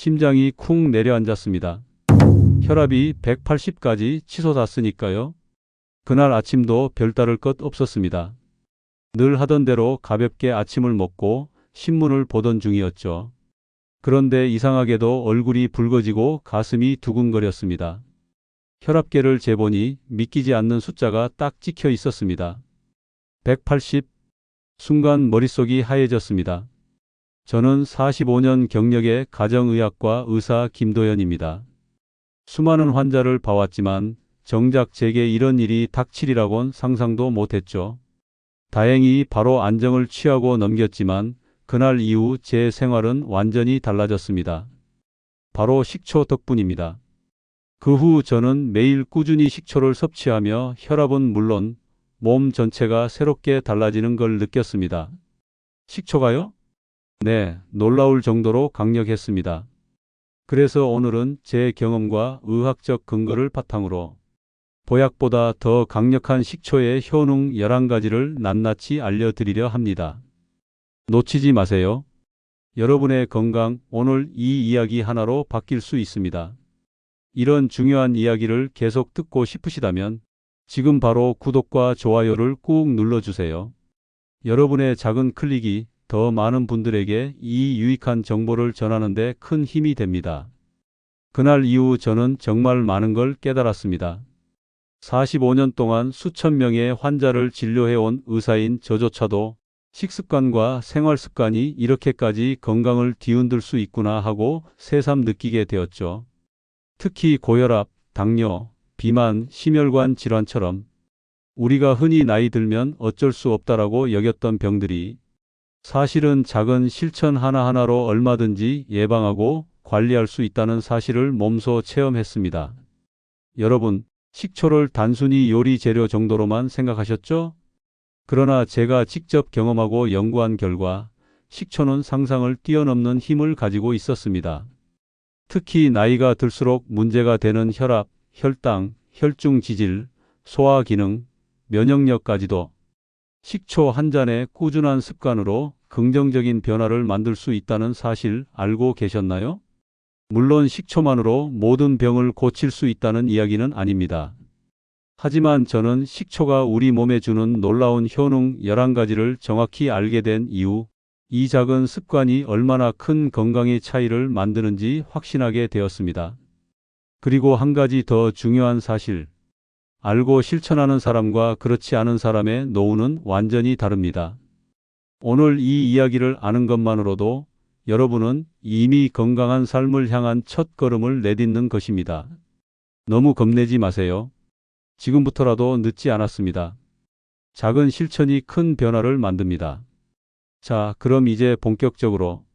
심장이 쿵 내려앉았습니다. 혈압이 180까지 치솟았으니까요. 그날 아침도 별다를 것 없었습니다. 늘 하던 대로 가볍게 아침을 먹고 신문을 보던 중이었죠. 그런데 이상하게도 얼굴이 붉어지고 가슴이 두근거렸습니다. 혈압계를 재보니 믿기지 않는 숫자가 딱 찍혀 있었습니다. 180. 순간 머릿속이 하얘졌습니다. 저는 45년 경력의 가정의학과 의사 김도연입니다. 수많은 환자를 봐왔지만 정작 제게 이런 일이 닥치리라곤 상상도 못했죠. 다행히 바로 안정을 취하고 넘겼지만 그날 이후 제 생활은 완전히 달라졌습니다. 바로 식초 덕분입니다. 그 후 저는 매일 꾸준히 식초를 섭취하며 혈압은 물론 몸 전체가 새롭게 달라지는 걸 느꼈습니다. 식초가요? 네, 놀라울 정도로 강력했습니다. 그래서 오늘은 제 경험과 의학적 근거를 바탕으로 보약보다 더 강력한 식초의 효능 11가지를 낱낱이 알려드리려 합니다. 놓치지 마세요. 여러분의 건강 오늘 이 이야기 하나로 바뀔 수 있습니다. 이런 중요한 이야기를 계속 듣고 싶으시다면 지금 바로 구독과 좋아요를 꾹 눌러주세요. 여러분의 작은 클릭이 더 많은 분들에게 이 유익한 정보를 전하는 데 큰 힘이 됩니다. 그날 이후 저는 정말 많은 걸 깨달았습니다. 45년 동안 수천 명의 환자를 진료해온 의사인 저조차도 식습관과 생활습관이 이렇게까지 건강을 뒤흔들 수 있구나 하고 새삼 느끼게 되었죠. 특히 고혈압, 당뇨, 비만, 심혈관 질환처럼 우리가 흔히 나이 들면 어쩔 수 없다라고 여겼던 병들이 사실은 작은 실천 하나하나로 얼마든지 예방하고 관리할 수 있다는 사실을 몸소 체험했습니다. 여러분, 식초를 단순히 요리 재료 정도로만 생각하셨죠? 그러나 제가 직접 경험하고 연구한 결과 식초는 상상을 뛰어넘는 힘을 가지고 있었습니다. 특히 나이가 들수록 문제가 되는 혈압, 혈당, 혈중 지질, 소화 기능, 면역력까지도 식초 한 잔의 꾸준한 습관으로 긍정적인 변화를 만들 수 있다는 사실 알고 계셨나요? 물론 식초만으로 모든 병을 고칠 수 있다는 이야기는 아닙니다. 하지만 저는 식초가 우리 몸에 주는 놀라운 효능 11가지를 정확히 알게 된 이후 이 작은 습관이 얼마나 큰 건강의 차이를 만드는지 확신하게 되었습니다. 그리고 한 가지 더 중요한 사실. 알고 실천하는 사람과 그렇지 않은 사람의 노후는 완전히 다릅니다. 오늘 이 이야기를 아는 것만으로도 여러분은 이미 건강한 삶을 향한 첫 걸음을 내딛는 것입니다. 너무 겁내지 마세요. 지금부터라도 늦지 않았습니다. 작은 실천이 큰 변화를 만듭니다. 자, 그럼 이제 본격적으로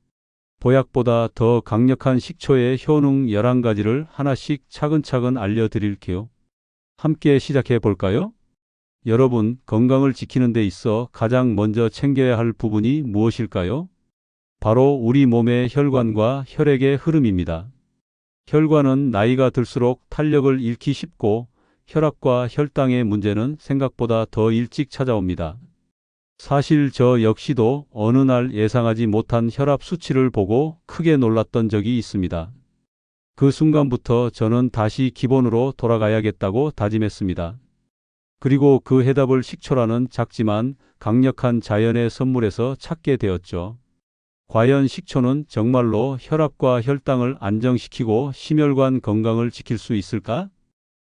보약보다 더 강력한 식초의 효능 11가지를 하나씩 차근차근 알려드릴게요. 함께 시작해 볼까요? 여러분, 건강을 지키는 데 있어 가장 먼저 챙겨야 할 부분이 무엇일까요? 바로 우리 몸의 혈관과 혈액의 흐름입니다. 혈관은 나이가 들수록 탄력을 잃기 쉽고 혈압과 혈당의 문제는 생각보다 더 일찍 찾아옵니다. 사실 저 역시도 어느 날 예상하지 못한 혈압 수치를 보고 크게 놀랐던 적이 있습니다. 그 순간부터 저는 다시 기본으로 돌아가야겠다고 다짐했습니다. 그리고 그 해답을 식초라는 작지만 강력한 자연의 선물에서 찾게 되었죠. 과연 식초는 정말로 혈압과 혈당을 안정시키고 심혈관 건강을 지킬 수 있을까?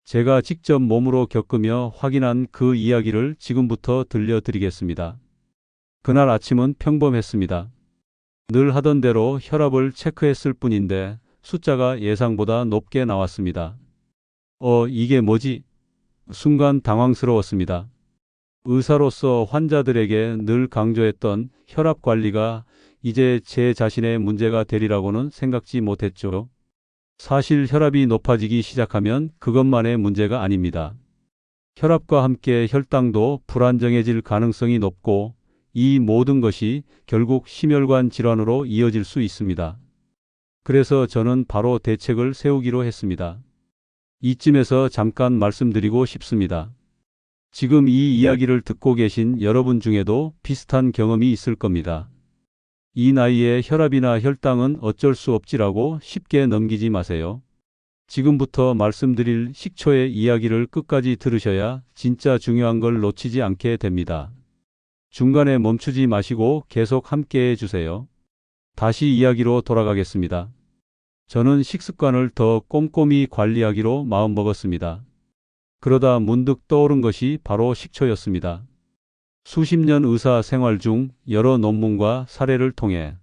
제가 직접 몸으로 겪으며 확인한 그 이야기를 지금부터 들려드리겠습니다. 그날 아침은 평범했습니다. 늘 하던 대로 혈압을 체크했을 뿐인데 숫자가 예상보다 높게 나왔습니다. 이게 뭐지? 순간 당황스러웠습니다. 의사로서 환자들에게 늘 강조했던 혈압 관리가 이제 제 자신의 문제가 되리라고는 생각지 못했죠. 사실 혈압이 높아지기 시작하면 그것만의 문제가 아닙니다. 혈압과 함께 혈당도 불안정해질 가능성이 높고 이 모든 것이 결국 심혈관 질환으로 이어질 수 있습니다. 그래서 저는 바로 대책을 세우기로 했습니다. 이쯤에서 잠깐 말씀드리고 싶습니다. 지금 이 이야기를 듣고 계신 여러분 중에도 비슷한 경험이 있을 겁니다. 이 나이에 혈압이나 혈당은 어쩔 수 없지라고 쉽게 넘기지 마세요. 지금부터 말씀드릴 식초의 이야기를 끝까지 들으셔야 진짜 중요한 걸 놓치지 않게 됩니다. 중간에 멈추지 마시고 계속 함께 해주세요. 다시 이야기로 돌아가겠습니다. 저는 식습관을 더 꼼꼼히 관리하기로 마음먹었습니다. 그러다 문득 떠오른 것이 바로 식초였습니다. 수십 년 의사 생활 중 여러 논문과 사례를 통해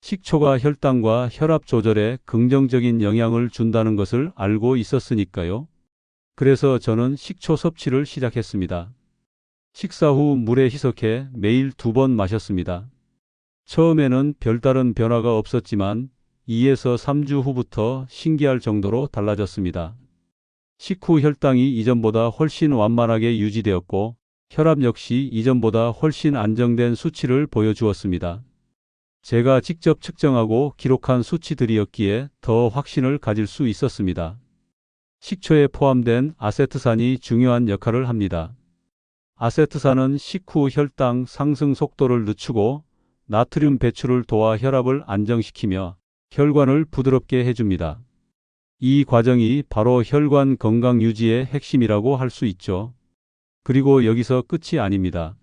식초가 혈당과 혈압 조절에 긍정적인 영향을 준다는 것을 알고 있었으니까요. 그래서 저는 식초 섭취를 시작했습니다. 식사 후 물에 희석해 매일 2번 마셨습니다. 처음에는 별다른 변화가 없었지만 2에서 3주 후부터 신기할 정도로 달라졌습니다. 식후 혈당이 이전보다 훨씬 완만하게 유지되었고 혈압 역시 이전보다 훨씬 안정된 수치를 보여주었습니다. 제가 직접 측정하고 기록한 수치들이었기에 더 확신을 가질 수 있었습니다. 식초에 포함된 아세트산이 중요한 역할을 합니다. 아세트산은 식후 혈당 상승 속도를 늦추고 나트륨 배출을 도와 혈압을 안정시키며 혈관을 부드럽게 해줍니다. 이 과정이 바로 혈관 건강 유지의 핵심이라고 할 수 있죠. 그리고 여기서 끝이 아닙니다.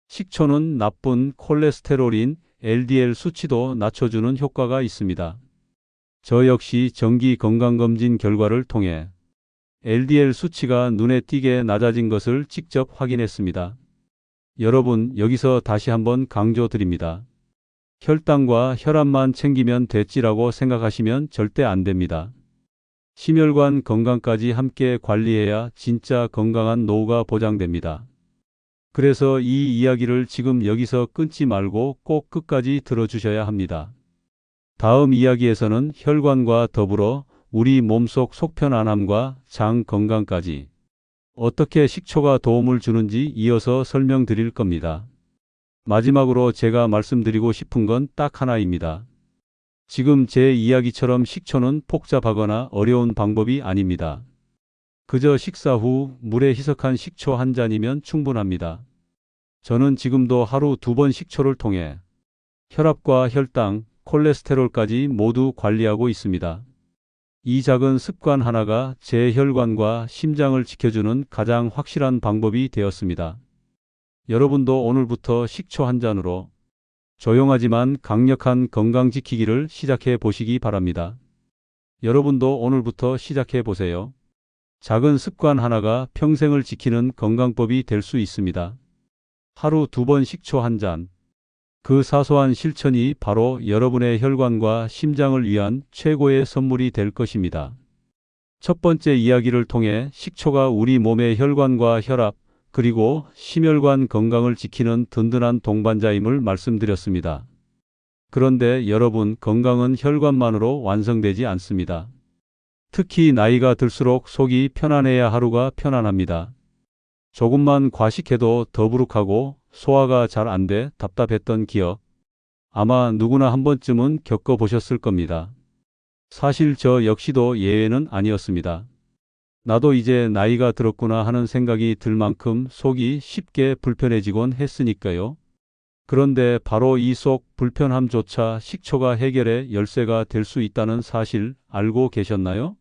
식초는 나쁜 콜레스테롤인 LDL 수치도 낮춰주는 효과가 있습니다. 저 역시 정기 건강검진 결과를 통해 LDL 수치가 눈에 띄게 낮아진 것을 직접 확인했습니다. 여러분, 여기서 다시 한번 강조드립니다. 혈당과 혈압만 챙기면 됐지라고 생각하시면 절대 안 됩니다. 심혈관 건강까지 함께 관리해야 진짜 건강한 노후가 보장됩니다. 그래서 이 이야기를 지금 여기서 끊지 말고 꼭 끝까지 들어주셔야 합니다. 다음 이야기에서는 혈관과 더불어 우리 몸속 속편안함과 장 건강까지 어떻게 식초가 도움을 주는지 이어서 설명드릴 겁니다. 마지막으로 제가 말씀드리고 싶은 건 딱 하나입니다. 지금 제 이야기처럼 식초는 복잡하거나 어려운 방법이 아닙니다. 그저 식사 후 물에 희석한 식초 한 잔이면 충분합니다. 저는 지금도 하루 2번 식초를 통해 혈압과 혈당, 콜레스테롤까지 모두 관리하고 있습니다. 이 작은 습관 하나가 제 혈관과 심장을 지켜주는 가장 확실한 방법이 되었습니다. 여러분도 오늘부터 식초 한 잔으로 조용하지만 강력한 건강 지키기를 시작해 보시기 바랍니다. 여러분도 오늘부터 시작해 보세요. 작은 습관 하나가 평생을 지키는 건강법이 될 수 있습니다. 하루 2번 식초 한 잔. 그 사소한 실천이 바로 여러분의 혈관과 심장을 위한 최고의 선물이 될 것입니다. 첫 번째 이야기를 통해 식초가 우리 몸의 혈관과 혈압, 그리고 심혈관 건강을 지키는 든든한 동반자임을 말씀드렸습니다. 그런데 여러분, 건강은 혈관만으로 완성되지 않습니다. 특히 나이가 들수록 속이 편안해야 하루가 편안합니다. 조금만 과식해도 더부룩하고 소화가 잘 안 돼 답답했던 기억, 아마 누구나 한 번쯤은 겪어보셨을 겁니다. 사실 저 역시도 예외는 아니었습니다. 나도 이제 나이가 들었구나 하는 생각이 들 만큼 속이 쉽게 불편해지곤 했으니까요. 그런데 바로 이 속 불편함조차 식초가 해결의 열쇠가 될 수 있다는 사실 알고 계셨나요?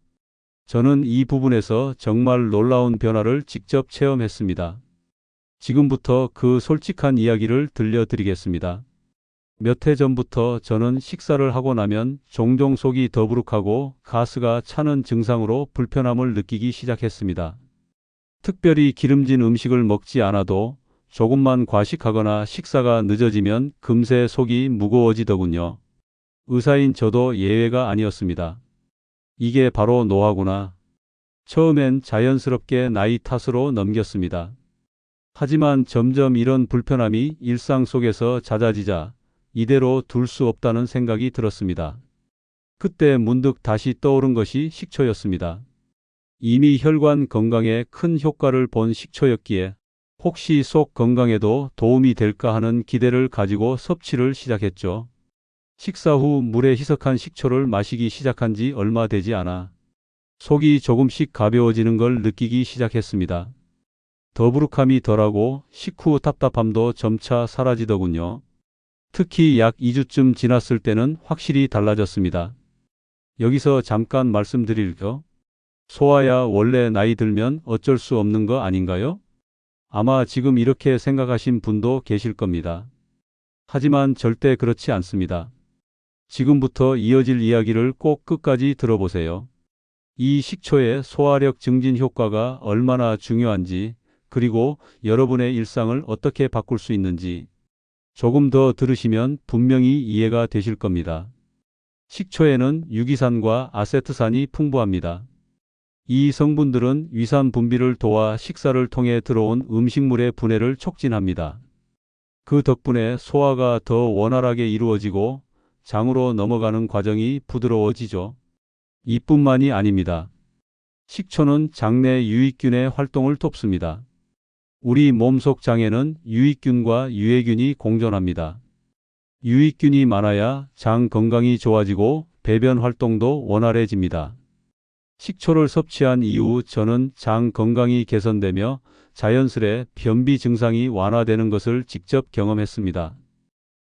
저는 이 부분에서 정말 놀라운 변화를 직접 체험했습니다. 지금부터 그 솔직한 이야기를 들려드리겠습니다. 몇 해 전부터 저는 식사를 하고 나면 종종 속이 더부룩하고 가스가 차는 증상으로 불편함을 느끼기 시작했습니다. 특별히 기름진 음식을 먹지 않아도 조금만 과식하거나 식사가 늦어지면 금세 속이 무거워지더군요. 의사인 저도 예외가 아니었습니다. 이게 바로 노화구나. 처음엔 자연스럽게 나이 탓으로 넘겼습니다. 하지만 점점 이런 불편함이 일상 속에서 잦아지자 이대로 둘 수 없다는 생각이 들었습니다. 그때 문득 다시 떠오른 것이 식초였습니다. 이미 혈관 건강에 큰 효과를 본 식초였기에 혹시 속 건강에도 도움이 될까 하는 기대를 가지고 섭취를 시작했죠. 식사 후 물에 희석한 식초를 마시기 시작한 지 얼마 되지 않아 속이 조금씩 가벼워지는 걸 느끼기 시작했습니다. 더부룩함이 덜하고 식후 답답함도 점차 사라지더군요. 특히 약 2주쯤 지났을 때는 확실히 달라졌습니다. 여기서 잠깐 말씀드릴게요. 소아야 원래 나이 들면 어쩔 수 없는 거 아닌가요? 아마 지금 이렇게 생각하신 분도 계실 겁니다. 하지만 절대 그렇지 않습니다. 지금부터 이어질 이야기를 꼭 끝까지 들어보세요. 이 식초의 소화력 증진 효과가 얼마나 중요한지, 그리고 여러분의 일상을 어떻게 바꿀 수 있는지 조금 더 들으시면 분명히 이해가 되실 겁니다. 식초에는 유기산과 아세트산이 풍부합니다. 이 성분들은 위산 분비를 도와 식사를 통해 들어온 음식물의 분해를 촉진합니다. 그 덕분에 소화가 더 원활하게 이루어지고 장으로 넘어가는 과정이 부드러워지죠. 이뿐만이 아닙니다. 식초는 장내 유익균의 활동을 돕습니다. 우리 몸속 장에는 유익균과 유해균이 공존합니다. 유익균이 많아야 장 건강이 좋아지고 배변 활동도 원활해집니다. 식초를 섭취한 이후 저는 장 건강이 개선되며 자연스레 변비 증상이 완화되는 것을 직접 경험했습니다.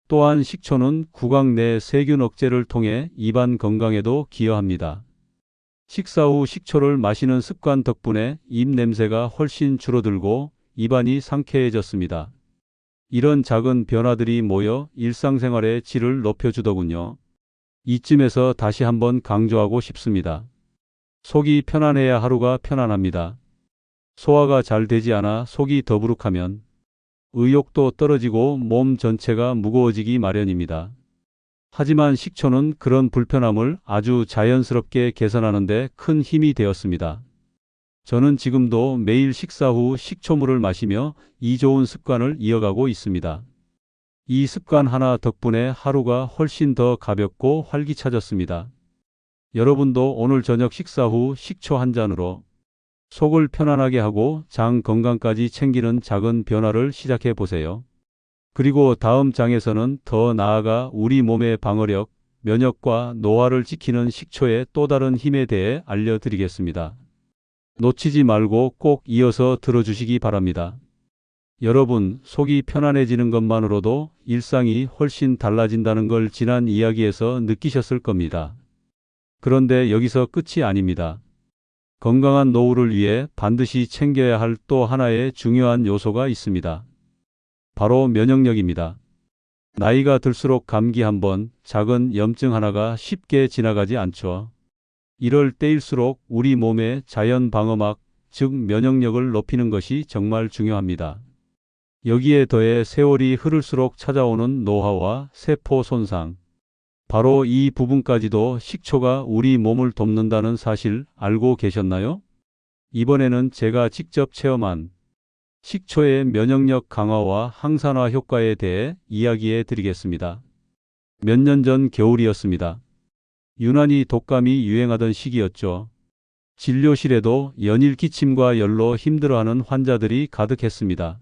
또한 식초는 구강 내 세균 억제를 통해 입안 건강에도 기여합니다. 식사 후 식초를 마시는 습관 덕분에 입 냄새가 훨씬 줄어들고 입안이 상쾌해졌습니다. 이런 작은 변화들이 모여 일상생활의 질을 높여주더군요. 이쯤에서 다시 한번 강조하고 싶습니다. 속이 편안해야 하루가 편안합니다. 소화가 잘 되지 않아 속이 더부룩하면 의욕도 떨어지고 몸 전체가 무거워지기 마련입니다. 하지만 식초는 그런 불편함을 아주 자연스럽게 개선하는 데 큰 힘이 되었습니다. 저는 지금도 매일 식사 후 식초물을 마시며 이 좋은 습관을 이어가고 있습니다. 이 습관 하나 덕분에 하루가 훨씬 더 가볍고 활기차졌습니다. 여러분도 오늘 저녁 식사 후 식초 한 잔으로 속을 편안하게 하고 장 건강까지 챙기는 작은 변화를 시작해 보세요. 그리고 다음 장에서는 더 나아가 우리 몸의 방어력, 면역과 노화를 지키는 식초의 또 다른 힘에 대해 알려드리겠습니다. 놓치지 말고 꼭 이어서 들어주시기 바랍니다. 여러분, 속이 편안해지는 것만으로도 일상이 훨씬 달라진다는 걸 지난 이야기에서 느끼셨을 겁니다. 그런데 여기서 끝이 아닙니다. 건강한 노후를 위해 반드시 챙겨야 할 또 하나의 중요한 요소가 있습니다. 바로 면역력입니다. 나이가 들수록 감기 한 번, 작은 염증 하나가 쉽게 지나가지 않죠. 이럴 때일수록 우리 몸의 자연 방어막, 즉 면역력을 높이는 것이 정말 중요합니다. 여기에 더해 세월이 흐를수록 찾아오는 노화와 세포 손상, 바로 이 부분까지도 식초가 우리 몸을 돕는다는 사실 알고 계셨나요? 이번에는 제가 직접 체험한 식초의 면역력 강화와 항산화 효과에 대해 이야기해 드리겠습니다. 몇 년 전 겨울이었습니다. 유난히 독감이 유행하던 시기였죠. 진료실에도 연일 기침과 열로 힘들어하는 환자들이 가득했습니다.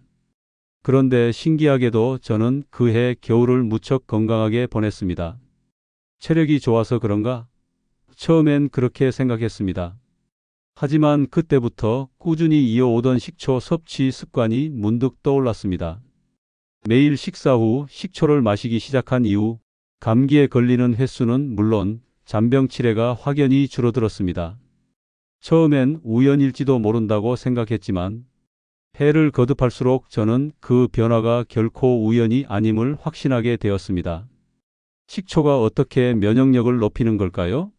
그런데 신기하게도 저는 그해 겨울을 무척 건강하게 보냈습니다. 체력이 좋아서 그런가? 처음엔 그렇게 생각했습니다. 하지만 그때부터 꾸준히 이어오던 식초 섭취 습관이 문득 떠올랐습니다. 매일 식사 후 식초를 마시기 시작한 이후 감기에 걸리는 횟수는 물론 잔병 치레가 확연히 줄어들었습니다. 처음엔 우연일지도 모른다고 생각했지만 해를 거듭할수록 저는 그 변화가 결코 우연이 아님을 확신하게 되었습니다. 식초가 어떻게 면역력을 높이는 걸까요?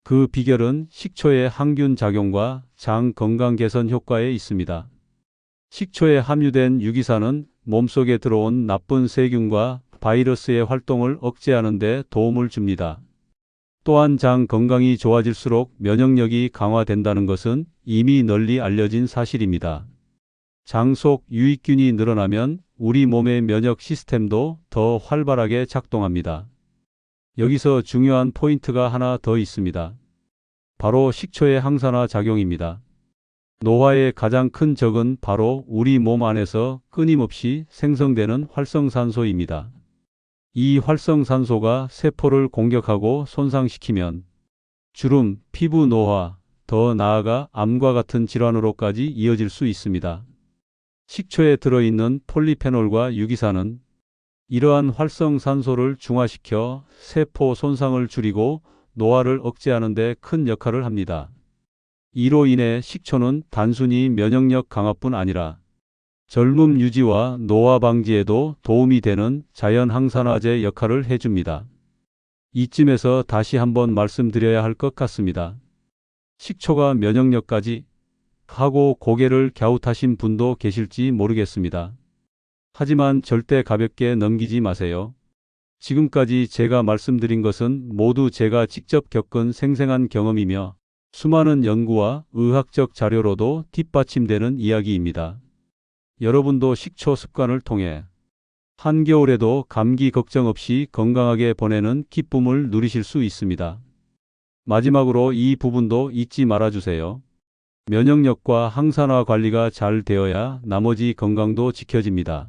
그 비결은 식초의 항균 작용과 장 건강 개선 효과에 있습니다. 식초에 함유된 유기산은 몸속에 들어온 나쁜 세균과 바이러스의 활동을 억제하는 데 도움을 줍니다. 또한 장 건강이 좋아질수록 면역력이 강화된다는 것은 이미 널리 알려진 사실입니다. 장 속 유익균이 늘어나면 우리 몸의 면역 시스템도 더 활발하게 작동합니다. 여기서 중요한 포인트가 하나 더 있습니다. 바로 식초의 항산화 작용입니다. 노화의 가장 큰 적은 바로 우리 몸 안에서 끊임없이 생성되는 활성산소입니다. 이 활성산소가 세포를 공격하고 손상시키면 주름, 피부 노화, 더 나아가 암과 같은 질환으로까지 이어질 수 있습니다. 식초에 들어있는 폴리페놀과 유기산은 이러한 활성산소를 중화시켜 세포 손상을 줄이고 노화를 억제하는 데 큰 역할을 합니다. 이로 인해 식초는 단순히 면역력 강화뿐 아니라 젊음 유지와 노화 방지에도 도움이 되는 자연 항산화제 역할을 해줍니다. 이쯤에서 다시 한번 말씀드려야 할 것 같습니다. 식초가 면역력까지 하고 고개를 갸웃하신 분도 계실지 모르겠습니다. 하지만 절대 가볍게 넘기지 마세요. 지금까지 제가 말씀드린 것은 모두 제가 직접 겪은 생생한 경험이며 수많은 연구와 의학적 자료로도 뒷받침되는 이야기입니다. 여러분도 식초 습관을 통해 한겨울에도 감기 걱정 없이 건강하게 보내는 기쁨을 누리실 수 있습니다. 마지막으로 이 부분도 잊지 말아주세요. 면역력과 항산화 관리가 잘 되어야 나머지 건강도 지켜집니다.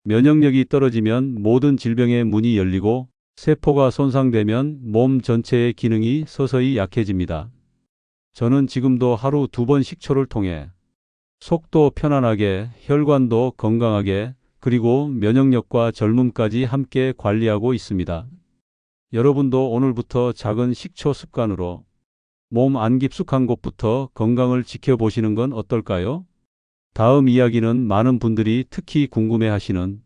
면역력이 떨어지면 모든 질병의 문이 열리고 세포가 손상되면 몸 전체의 기능이 서서히 약해집니다. 저는 지금도 하루 2번 식초를 통해 속도 편안하게, 혈관도 건강하게, 그리고 면역력과 젊음까지 함께 관리하고 있습니다. 여러분도 오늘부터 작은 식초 습관으로 몸 안 깊숙한 곳부터 건강을 지켜보시는 건 어떨까요? 다음 이야기는 많은 분들이 특히 궁금해하시는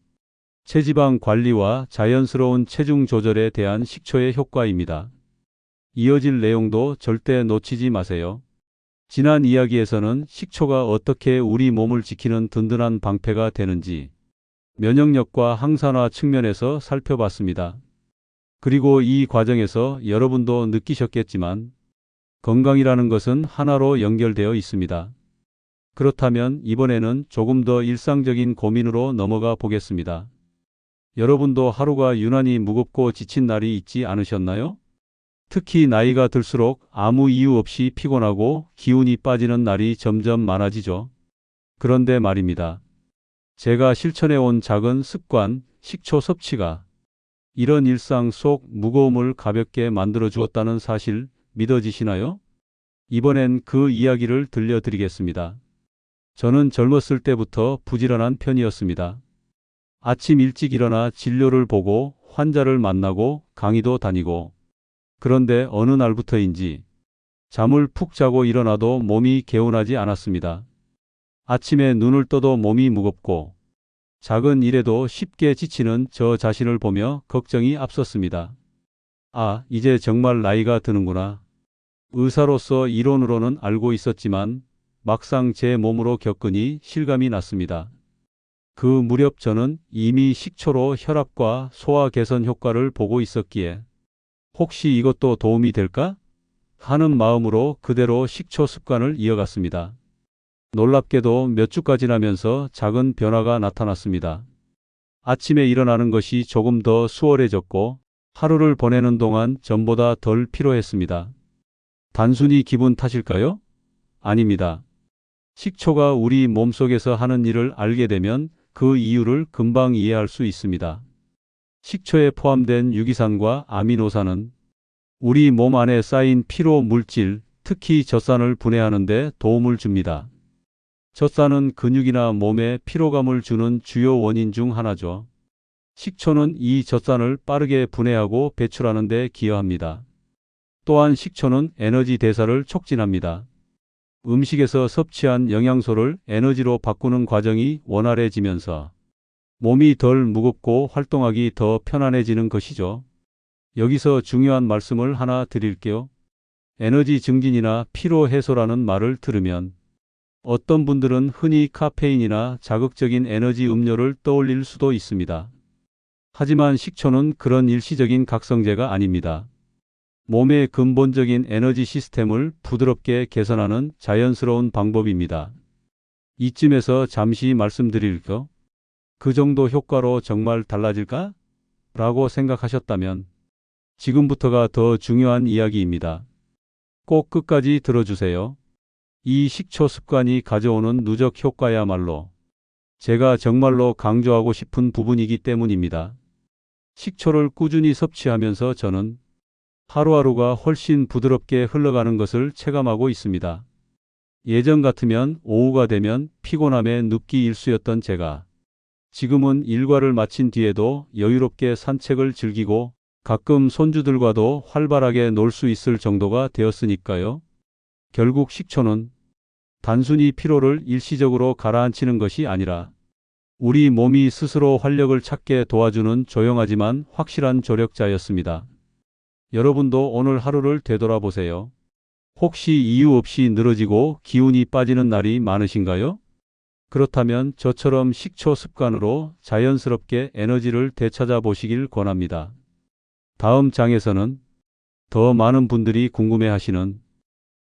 체지방 관리와 자연스러운 체중 조절에 대한 식초의 효과입니다. 이어질 내용도 절대 놓치지 마세요. 지난 이야기에서는 식초가 어떻게 우리 몸을 지키는 든든한 방패가 되는지 면역력과 항산화 측면에서 살펴봤습니다. 그리고 이 과정에서 여러분도 느끼셨겠지만 건강이라는 것은 하나로 연결되어 있습니다. 그렇다면 이번에는 조금 더 일상적인 고민으로 넘어가 보겠습니다. 여러분도 하루가 유난히 무겁고 지친 날이 있지 않으셨나요? 특히 나이가 들수록 아무 이유 없이 피곤하고 기운이 빠지는 날이 점점 많아지죠. 그런데 말입니다. 제가 실천해온 작은 습관, 식초 섭취가 이런 일상 속 무거움을 가볍게 만들어 주었다는 사실 믿어지시나요? 이번엔 그 이야기를 들려드리겠습니다. 저는 젊었을 때부터 부지런한 편이었습니다. 아침 일찍 일어나 진료를 보고 환자를 만나고 강의도 다니고 그런데 어느 날부터인지 잠을 푹 자고 일어나도 몸이 개운하지 않았습니다. 아침에 눈을 떠도 몸이 무겁고 작은 일에도 쉽게 지치는 저 자신을 보며 걱정이 앞섰습니다. 아, 이제 정말 나이가 드는구나. 의사로서 이론으로는 알고 있었지만 막상 제 몸으로 겪으니 실감이 났습니다. 그 무렵 저는 이미 식초로 혈압과 소화 개선 효과를 보고 있었기에 혹시 이것도 도움이 될까? 하는 마음으로 그대로 식초 습관을 이어갔습니다. 놀랍게도 몇 주가 지나면서 작은 변화가 나타났습니다. 아침에 일어나는 것이 조금 더 수월해졌고 하루를 보내는 동안 전보다 덜 피로했습니다. 단순히 기분 탓일까요? 아닙니다. 식초가 우리 몸속에서 하는 일을 알게 되면 그 이유를 금방 이해할 수 있습니다. 식초에 포함된 유기산과 아미노산은 우리 몸 안에 쌓인 피로 물질, 특히 젖산을 분해하는 데 도움을 줍니다. 젖산은 근육이나 몸에 피로감을 주는 주요 원인 중 하나죠. 식초는 이 젖산을 빠르게 분해하고 배출하는 데 기여합니다. 또한 식초는 에너지 대사를 촉진합니다. 음식에서 섭취한 영양소를 에너지로 바꾸는 과정이 원활해지면서 몸이 덜 무겁고 활동하기 더 편안해지는 것이죠. 여기서 중요한 말씀을 하나 드릴게요. 에너지 증진이나 피로 해소라는 말을 들으면 어떤 분들은 흔히 카페인이나 자극적인 에너지 음료를 떠올릴 수도 있습니다. 하지만 식초는 그런 일시적인 각성제가 아닙니다. 몸의 근본적인 에너지 시스템을 부드럽게 개선하는 자연스러운 방법입니다. 이쯤에서 잠시 말씀드릴게요. 그 정도 효과로 정말 달라질까? 라고 생각하셨다면 지금부터가 더 중요한 이야기입니다. 꼭 끝까지 들어주세요. 이 식초 습관이 가져오는 누적 효과야말로 제가 정말로 강조하고 싶은 부분이기 때문입니다. 식초를 꾸준히 섭취하면서 저는 하루하루가 훨씬 부드럽게 흘러가는 것을 체감하고 있습니다. 예전 같으면 오후가 되면 피곤함에 눕기 일쑤였던 제가 지금은 일과를 마친 뒤에도 여유롭게 산책을 즐기고 가끔 손주들과도 활발하게 놀 수 있을 정도가 되었으니까요. 결국 식초는 단순히 피로를 일시적으로 가라앉히는 것이 아니라 우리 몸이 스스로 활력을 찾게 도와주는 조용하지만 확실한 조력자였습니다. 여러분도 오늘 하루를 되돌아보세요. 혹시 이유 없이 늘어지고 기운이 빠지는 날이 많으신가요? 그렇다면 저처럼 식초 습관으로 자연스럽게 에너지를 되찾아 보시길 권합니다. 다음 장에서는 더 많은 분들이 궁금해하시는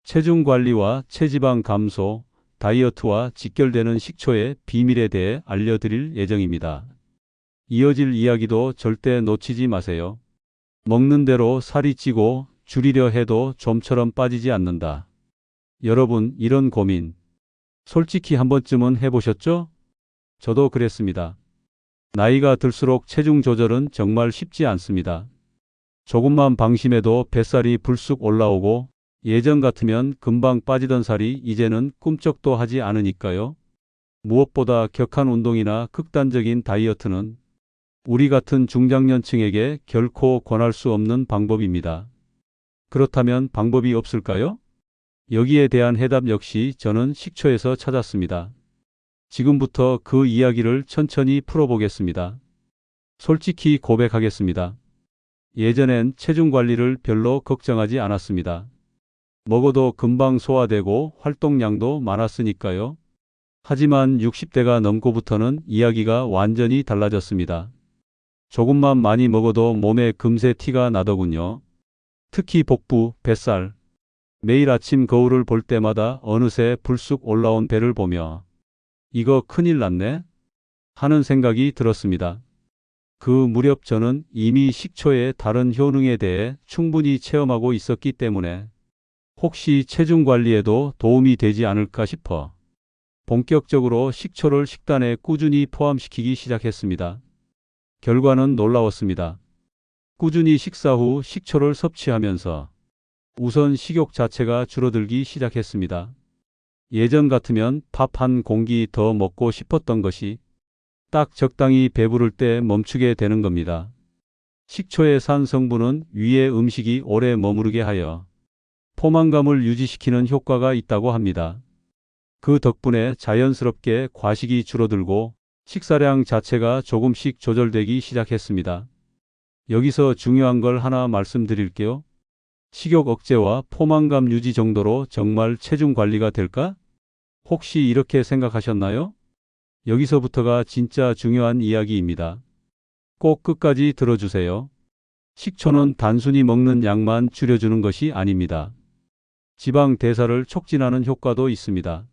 체중 관리와 체지방 감소, 다이어트와 직결되는 식초의 비밀에 대해 알려드릴 예정입니다. 이어질 이야기도 절대 놓치지 마세요. 먹는 대로 살이 찌고 줄이려 해도 좀처럼 빠지지 않는다. 여러분, 이런 고민 솔직히 한 번쯤은 해보셨죠? 저도 그랬습니다. 나이가 들수록 체중 조절은 정말 쉽지 않습니다. 조금만 방심해도 뱃살이 불쑥 올라오고 예전 같으면 금방 빠지던 살이 이제는 꿈쩍도 하지 않으니까요. 무엇보다 격한 운동이나 극단적인 다이어트는 우리 같은 중장년층에게 결코 권할 수 없는 방법입니다. 그렇다면 방법이 없을까요? 여기에 대한 해답 역시 저는 식초에서 찾았습니다. 지금부터 그 이야기를 천천히 풀어보겠습니다. 솔직히 고백하겠습니다. 예전엔 체중 관리를 별로 걱정하지 않았습니다. 먹어도 금방 소화되고 활동량도 많았으니까요. 하지만 60대가 넘고부터는 이야기가 완전히 달라졌습니다. 조금만 많이 먹어도 몸에 금세 티가 나더군요. 특히 복부, 뱃살. 매일 아침 거울을 볼 때마다 어느새 불쑥 올라온 배를 보며 이거 큰일 났네? 하는 생각이 들었습니다. 그 무렵 저는 이미 식초의 다른 효능에 대해 충분히 체험하고 있었기 때문에 혹시 체중 관리에도 도움이 되지 않을까 싶어 본격적으로 식초를 식단에 꾸준히 포함시키기 시작했습니다. 결과는 놀라웠습니다. 꾸준히 식사 후 식초를 섭취하면서 우선 식욕 자체가 줄어들기 시작했습니다. 예전 같으면 밥 한 공기 더 먹고 싶었던 것이 딱 적당히 배부를 때 멈추게 되는 겁니다. 식초의 산 성분은 위에 음식이 오래 머무르게 하여 포만감을 유지시키는 효과가 있다고 합니다. 그 덕분에 자연스럽게 과식이 줄어들고 식사량 자체가 조금씩 조절되기 시작했습니다. 여기서 중요한 걸 하나 말씀드릴게요. 식욕 억제와 포만감 유지 정도로 정말 체중 관리가 될까? 혹시 이렇게 생각하셨나요? 여기서부터가 진짜 중요한 이야기입니다. 꼭 끝까지 들어주세요. 식초는 단순히 먹는 양만 줄여주는 것이 아닙니다. 지방 대사를 촉진하는 효과도 있습니다.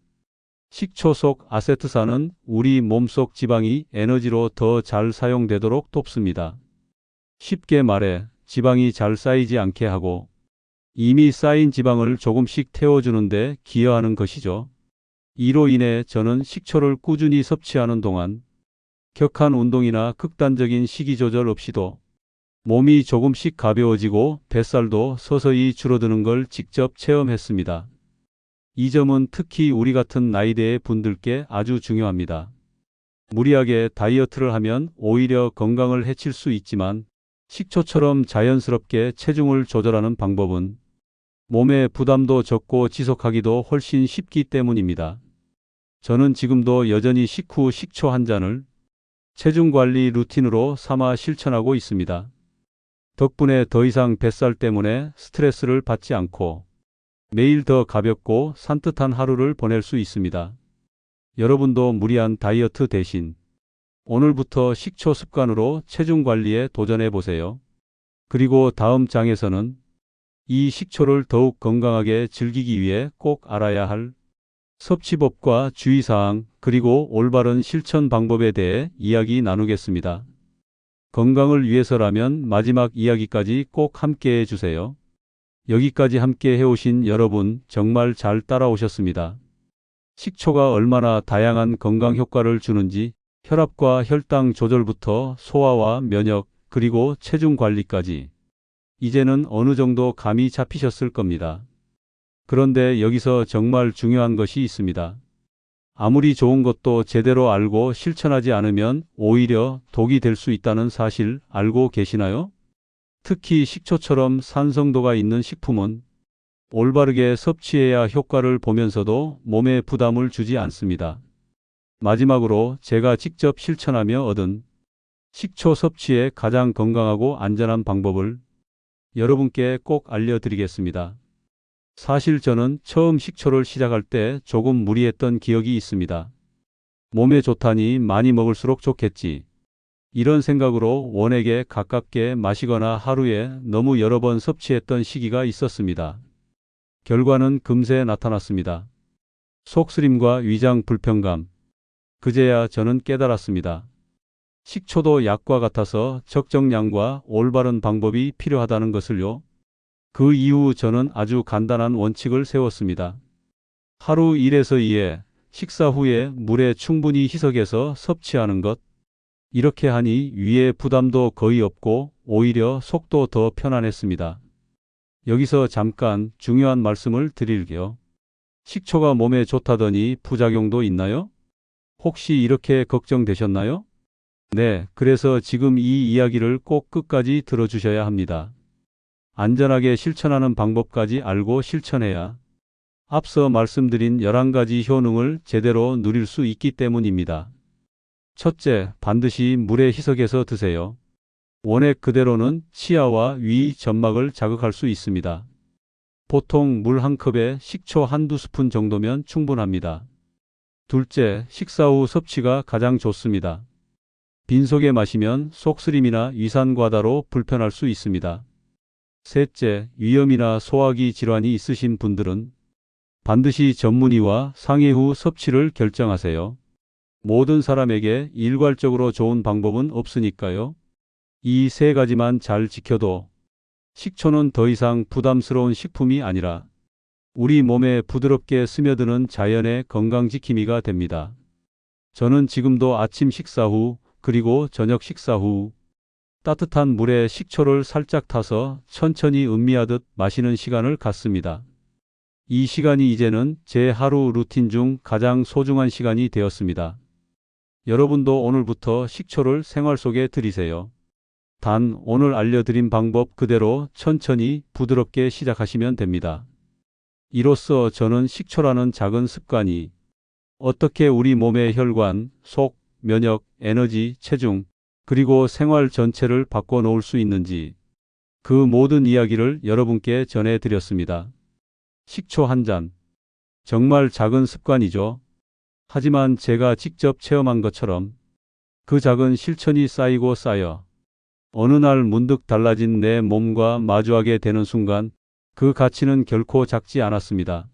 식초 속 아세트산은 우리 몸속 지방이 에너지로 더 잘 사용되도록 돕습니다. 쉽게 말해 지방이 잘 쌓이지 않게 하고 이미 쌓인 지방을 조금씩 태워주는데 기여하는 것이죠. 이로 인해 저는 식초를 꾸준히 섭취하는 동안 격한 운동이나 극단적인 식이 조절 없이도 몸이 조금씩 가벼워지고 뱃살도 서서히 줄어드는 걸 직접 체험했습니다. 이 점은 특히 우리 같은 나이대의 분들께 아주 중요합니다. 무리하게 다이어트를 하면 오히려 건강을 해칠 수 있지만 식초처럼 자연스럽게 체중을 조절하는 방법은 몸의 부담도 적고 지속하기도 훨씬 쉽기 때문입니다. 저는 지금도 여전히 식후 식초 한 잔을 체중 관리 루틴으로 삼아 실천하고 있습니다. 덕분에 더 이상 뱃살 때문에 스트레스를 받지 않고 매일 더 가볍고 산뜻한 하루를 보낼 수 있습니다. 여러분도 무리한 다이어트 대신 오늘부터 식초 습관으로 체중 관리에 도전해 보세요. 그리고 다음 장에서는 이 식초를 더욱 건강하게 즐기기 위해 꼭 알아야 할 섭취법과 주의사항 그리고 올바른 실천 방법에 대해 이야기 나누겠습니다. 건강을 위해서라면 마지막 이야기까지 꼭 함께 해주세요. 여기까지 함께 해오신 여러분 정말 잘 따라오셨습니다. 식초가 얼마나 다양한 건강 효과를 주는지 혈압과 혈당 조절부터 소화와 면역 그리고 체중 관리까지 이제는 어느 정도 감이 잡히셨을 겁니다. 그런데 여기서 정말 중요한 것이 있습니다. 아무리 좋은 것도 제대로 알고 실천하지 않으면 오히려 독이 될 수 있다는 사실 알고 계시나요? 특히 식초처럼 산성도가 있는 식품은 올바르게 섭취해야 효과를 보면서도 몸에 부담을 주지 않습니다. 마지막으로 제가 직접 실천하며 얻은 식초 섭취의 가장 건강하고 안전한 방법을 여러분께 꼭 알려드리겠습니다. 사실 저는 처음 식초를 시작할 때 조금 무리했던 기억이 있습니다. 몸에 좋다니 많이 먹을수록 좋겠지. 이런 생각으로 원액에 가깝게 마시거나 하루에 너무 여러 번 섭취했던 시기가 있었습니다. 결과는 금세 나타났습니다. 속쓰림과 위장 불편감. 그제야 저는 깨달았습니다. 식초도 약과 같아서 적정량과 올바른 방법이 필요하다는 것을요. 그 이후 저는 아주 간단한 원칙을 세웠습니다. 하루 1에서 2회, 식사 후에 물에 충분히 희석해서 섭취하는 것. 이렇게 하니 위에 부담도 거의 없고 오히려 속도 더 편안했습니다. 여기서 잠깐 중요한 말씀을 드릴게요. 식초가 몸에 좋다더니 부작용도 있나요? 혹시 이렇게 걱정되셨나요? 네, 그래서 지금 이 이야기를 꼭 끝까지 들어주셔야 합니다. 안전하게 실천하는 방법까지 알고 실천해야 앞서 말씀드린 11가지 효능을 제대로 누릴 수 있기 때문입니다. 첫째, 반드시 물에 희석해서 드세요. 원액 그대로는 치아와 위 점막을 자극할 수 있습니다. 보통 물 한 컵에 식초 한두 스푼 정도면 충분합니다. 둘째, 식사 후 섭취가 가장 좋습니다. 빈속에 마시면 속쓰림이나 위산과다로 불편할 수 있습니다. 셋째, 위염이나 소화기 질환이 있으신 분들은 반드시 전문의와 상의 후 섭취를 결정하세요. 모든 사람에게 일괄적으로 좋은 방법은 없으니까요. 이 세 가지만 잘 지켜도 식초는 더 이상 부담스러운 식품이 아니라 우리 몸에 부드럽게 스며드는 자연의 건강지킴이가 됩니다. 저는 지금도 아침 식사 후 그리고 저녁 식사 후 따뜻한 물에 식초를 살짝 타서 천천히 음미하듯 마시는 시간을 갖습니다. 이 시간이 이제는 제 하루 루틴 중 가장 소중한 시간이 되었습니다. 여러분도 오늘부터 식초를 생활 속에 들이세요. 단 오늘 알려드린 방법 그대로 천천히 부드럽게 시작하시면 됩니다. 이로써 저는 식초라는 작은 습관이 어떻게 우리 몸의 혈관, 속, 면역, 에너지, 체중, 그리고 생활 전체를 바꿔놓을 수 있는지 그 모든 이야기를 여러분께 전해드렸습니다. 식초 한 잔. 정말 작은 습관이죠. 하지만 제가 직접 체험한 것처럼 그 작은 실천이 쌓이고 쌓여 어느 날 문득 달라진 내 몸과 마주하게 되는 순간 그 가치는 결코 작지 않았습니다.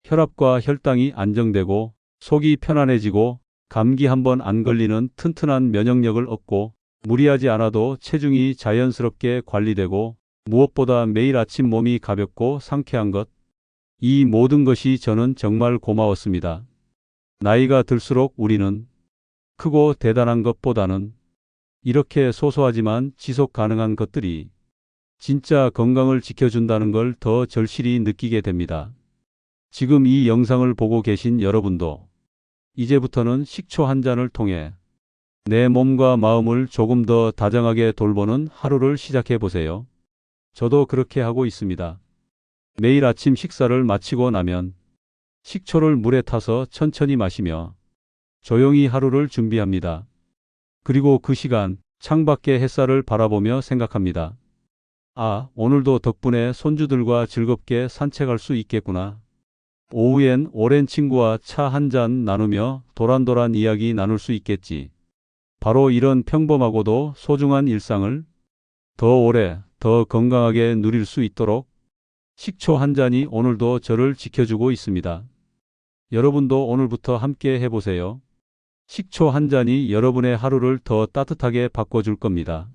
혈압과 혈당이 안정되고 속이 편안해지고 감기 한번 안 걸리는 튼튼한 면역력을 얻고 무리하지 않아도 체중이 자연스럽게 관리되고 무엇보다 매일 아침 몸이 가볍고 상쾌한 것. 이 모든 것이 저는 정말 고마웠습니다. 나이가 들수록 우리는 크고 대단한 것보다는 이렇게 소소하지만 지속 가능한 것들이 진짜 건강을 지켜준다는 걸 더 절실히 느끼게 됩니다. 지금 이 영상을 보고 계신 여러분도 이제부터는 식초 한 잔을 통해 내 몸과 마음을 조금 더 다정하게 돌보는 하루를 시작해 보세요. 저도 그렇게 하고 있습니다. 매일 아침 식사를 마치고 나면 식초를 물에 타서 천천히 마시며 조용히 하루를 준비합니다. 그리고 그 시간 창밖의 햇살을 바라보며 생각합니다. 아, 오늘도 덕분에 손주들과 즐겁게 산책할 수 있겠구나. 오후엔 오랜 친구와 차 한 잔 나누며 도란도란 이야기 나눌 수 있겠지. 바로 이런 평범하고도 소중한 일상을 더 오래, 더 건강하게 누릴 수 있도록 식초 한 잔이 오늘도 저를 지켜주고 있습니다. 여러분도 오늘부터 함께 해보세요. 식초 한 잔이 여러분의 하루를 더 따뜻하게 바꿔줄 겁니다.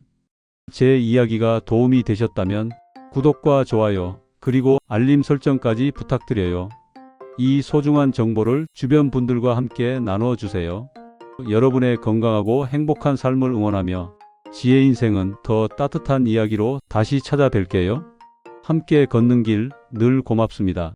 제 이야기가 도움이 되셨다면 구독과 좋아요, 그리고 알림 설정까지 부탁드려요. 이 소중한 정보를 주변 분들과 함께 나눠주세요. 여러분의 건강하고 행복한 삶을 응원하며 지혜 인생은 더 따뜻한 이야기로 다시 찾아뵐게요. 함께 걷는 길 늘 고맙습니다.